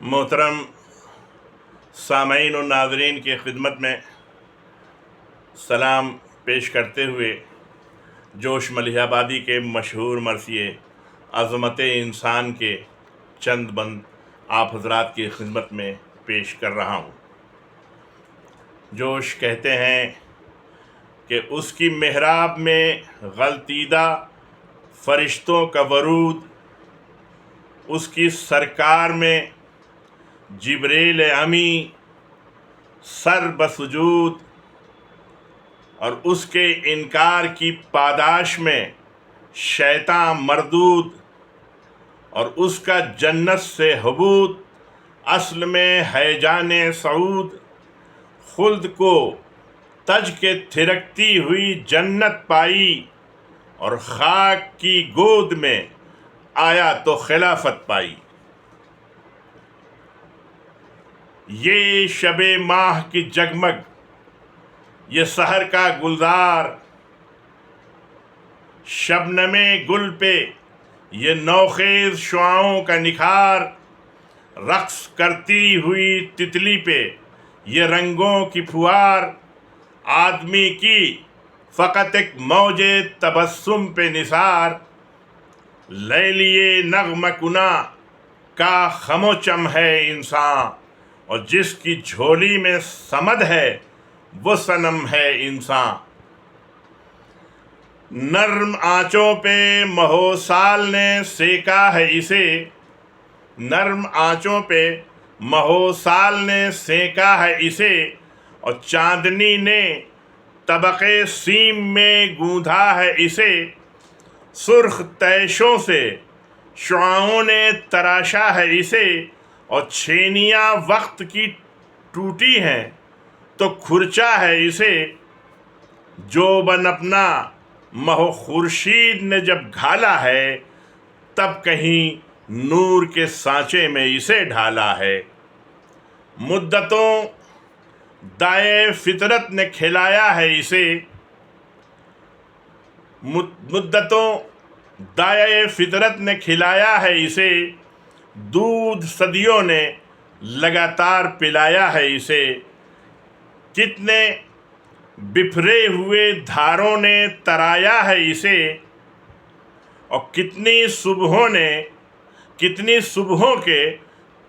محترم سامعین و ناظرین کی خدمت میں سلام پیش کرتے ہوئے جوش ملیح آبادی کے مشہور مرثیے عظمت انسان کے چند بند آپ حضرات کی خدمت میں پیش کر رہا ہوں۔ جوش کہتے ہیں کہ اس کی محراب میں غلطیدہ فرشتوں کا ورود، اس کی سرکار میں جبریل امی سر بسجود، اور اس کے انکار کی پاداش میں شیطان مردود، اور اس کا جنت سے حبوط اصل میں ہیجان صعود، خلد کو تج کے تھرکتی ہوئی جنت پائی، اور خاک کی گود میں آیا تو خلافت پائی۔ یہ شب ماہ کی جگمگ، یہ سحر کا گلزار، شبنم گل پہ یہ نوخیز شعاعوں کا نکھار، رقص کرتی ہوئی تتلی پہ یہ رنگوں کی پھوار، آدمی کی فقط ایک موج تبسم پہ نثار، لیلیے نغمہ کنا کا خم و چم ہے انسان، اور جس کی جھولی میں سمد ہے وہ صنم ہے انسان۔ نرم آنچوں پہ مہو سال نے سینکا ہے اسے، نرم آنچوں پہ مہو سال نے سینکا ہے اسے، اور چاندنی نے طبق سیم میں گوندھا ہے اسے، سرخ تیشوں سے شعاعوں نے تراشا ہے اسے، اور چھینیاں وقت کی ٹوٹی ہیں تو کھرچا ہے اسے، جوبن اپنا مہو خورشید نے جب گھالا ہے، تب کہیں نور کے سانچے میں اسے ڈھالا ہے۔ مدتوں دائے فطرت نے کھلایا ہے اسے، مدتوں دائے فطرت نے کھلایا ہے اسے، دودھ صدیوں نے لگاتار پلایا ہے اسے، کتنے بفرے ہوئے دھاروں نے ترایا ہے اسے، اور کتنی صبحوں کے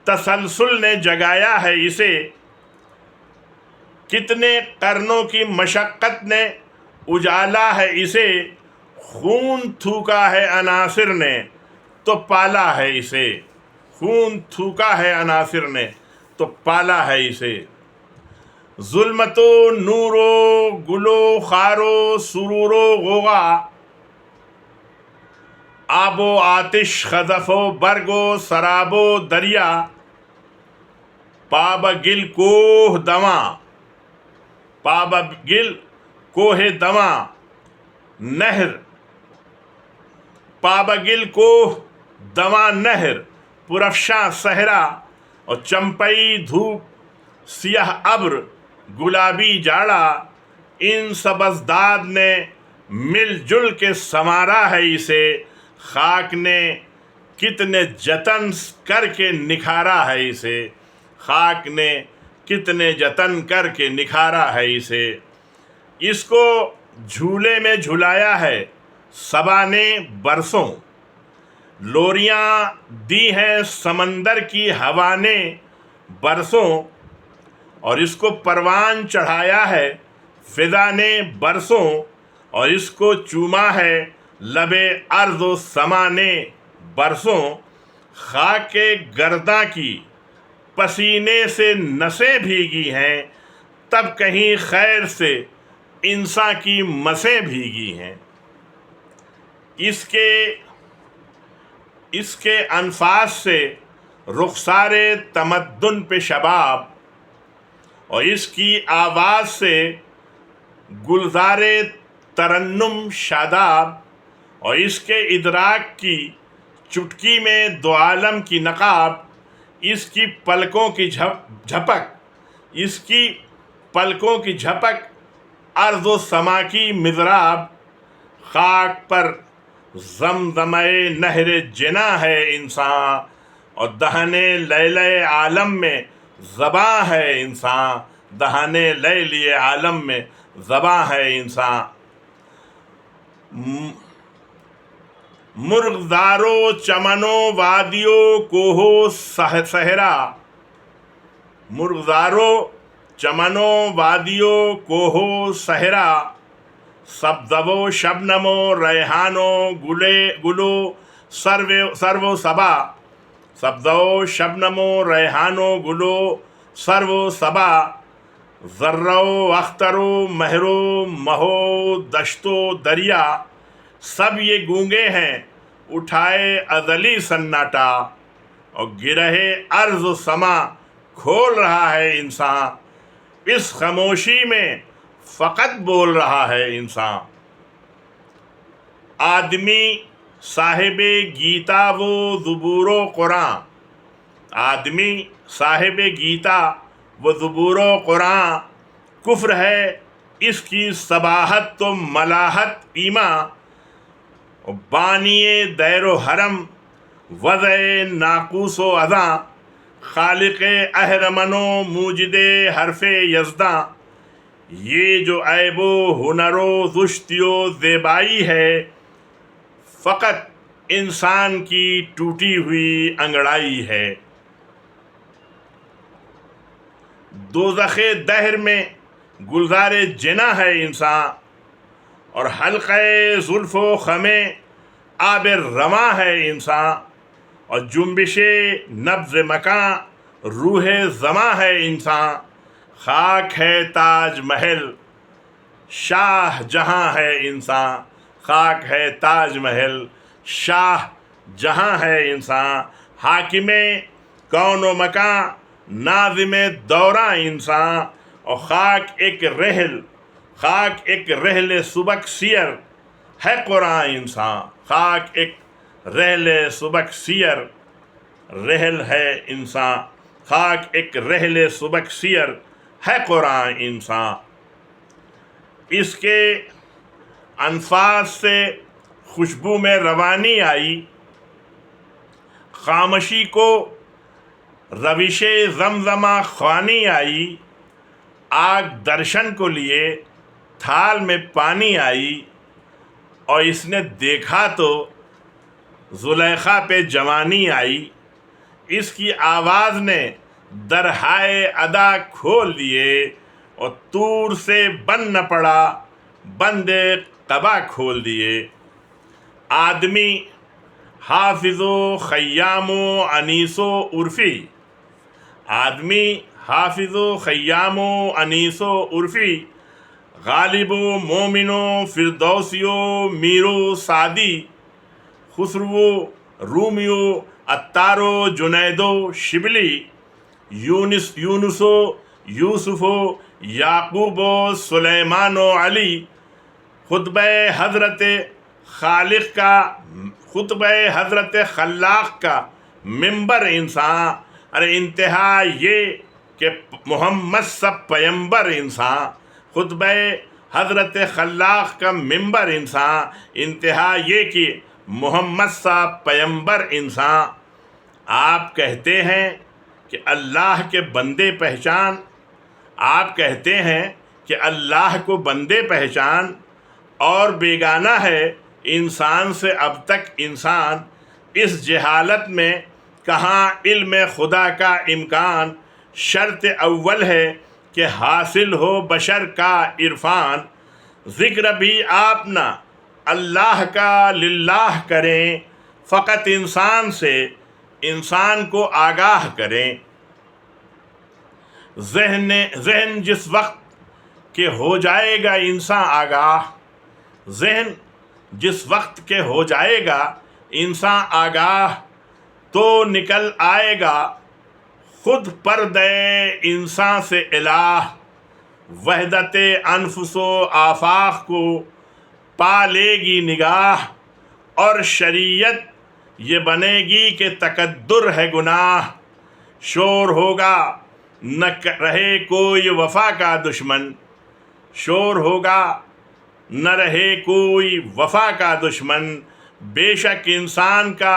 تسلسل نے جگایا ہے اسے، کتنے قرنوں کی مشقت نے اجالا ہے اسے، خون تھوکا ہے عناصر نے تو پالا ہے اسے، خون تھوکا ہے عناصر نے تو پالا ہے اسے، ظلمت و نور و گل و خار و سرور و غوغا، آب و آتش خزف و برگ و سراب و دریا، پابگل کوہ دواں، پابگل کوہ دواں نہر، پابگل کوہ دواں نہر، پرافشاں صحرا، اور چمپئی دھوپ سیاہ ابر گلابی جاڑا، ان سبزداد نے مل جل کے سنوارا ہے اسے، خاک نے کتنے جتن کر کے نکھارا ہے اسے، خاک نے کتنے جتن کر کے نکھارا ہے اسے، اس کو جھولے میں جھلایا ہے صبا نے برسوں، لوریاں دی ہیں سمندر کی ہوا نے برسوں، اور اس کو پروان چڑھایا ہے فضا نے برسوں، اور اس کو چوما ہے لب ارض و سما نے برسوں، خاک گرداں کی پسینے سے نسیں بھیگی ہیں، تب کہیں خیر سے انسان کی مسیں بھیگی ہیں، اس کے انفاس سے رخسار تمدن پہ شباب، اور اس کی آواز سے گلزار ترنم شاداب، اور اس کے ادراک کی چٹکی میں دو عالم کی نقاب، اس کی پلکوں کی جھپک ارض و سما کی مضراب، خاک پر زمزمۂ نہر جنا ہے انسان، اور دہنے لیلے عالم میں زباں ہے انسان، دہنے لیلی عالم میں زباں ہے انسان۔ مرغزارو چمنو وادیو کوہو صحرا، مرغزارو چمنو وادیو کوہو صحرا، سبزو شبنمو ریحانو گلو سرو صبا، سبزو شبنمو ریحانو گلو سرو صبا، ذرو اخترو مہرو مہو دشتو دریا، سب یہ گونگے ہیں اٹھائے ازلی سناٹا، اور گرہے ارض و سما کھول رہا ہے انسان، اس خاموشی میں فقط بول رہا ہے انسان۔ آدمی صاحب گیتا و زبور و قرآن، آدمی صاحب گیتا و زبور و قرآن، کفر ہے اس کی صباحت تو ملاحت ایمان، بانی دیر و حرم وضع ناقوس و اذاں، خالق اہرمن و موجد حرف یزداں، یہ جو عیب و ہنر و زشتی و زیبائی ہے فقط انسان کی ٹوٹی ہوئی انگڑائی ہے۔ دوزخ دہر میں گلزار جنا ہے انسان، اور حلقہ زلف و خم آب رواں ہے انسان، اور جنبش نبض مکان روح زماں ہے انسان، خاک ہے تاج محل شاہ جہاں ہے انسان، خاک ہے تاج محل شاہ جہاں ہے انسان، حاکم کون و مکان ناظم دوراں انسان، اور خاک ایک رحل سبک سیر ہے قرآن انسان، خاک ایک رحل سبک سیر رحل ہے انسان، خاک ایک رحل سبک سیر ہے قرآن انسان۔ اس کے انفاس سے خوشبو میں روانی آئی، خاموشی کو روش زمزمہ خوانی آئی، آگ درشن کو لیے تھال میں پانی آئی، اور اس نے دیکھا تو زلیخا پہ جوانی آئی، اس کی آواز نے درہائے ادا کھول دیے، اور طور سے بن نہ پڑا بند قبا کھول دیے۔ آدمی حافظ و خیام و انیس و عرفی، آدمی حافظ و خیام و انیس و عرفی، غالب و مومن و فردوسی و میر و سعدی، خسرو و رومی و عطار و جنید و شبلی، یونس و یوسف و یعقوب و سلیمان و علی، خطبہ حضرت خلاق کا ممبر انسان، ارے انتہا یہ کہ محمد سب پیمبر انسان، خطبہ حضرت خلاق کا ممبر انسان، انتہا یہ کہ محمد صاحب پیمبر انسان۔ آپ کہتے ہیں کہ اللہ کے بندے پہچان، آپ کہتے ہیں کہ اللہ کو بندے پہچان، اور بیگانہ ہے انسان سے اب تک انسان، اس جہالت میں کہاں علم خدا کا امکان، شرط اول ہے کہ حاصل ہو بشر کا عرفان، ذکر بھی آپ نہ اللہ کا للہ کریں، فقط انسان سے انسان کو آگاہ کریں۔ ذہن جس وقت کہ ہو جائے گا انسان آگاہ، ذہن جس وقت کہ ہو جائے گا انسان آگاہ، تو نکل آئے گا خود پردے انسان سے الہ، وحدت انفس و آفاق کو پا لے گی نگاہ، اور شریعت یہ بنے گی کہ تقدر ہے گناہ، شور ہوگا نہ رہے کوئی وفا کا دشمن، شور ہوگا نہ رہے کوئی وفا کا دشمن، بے شک انسان کا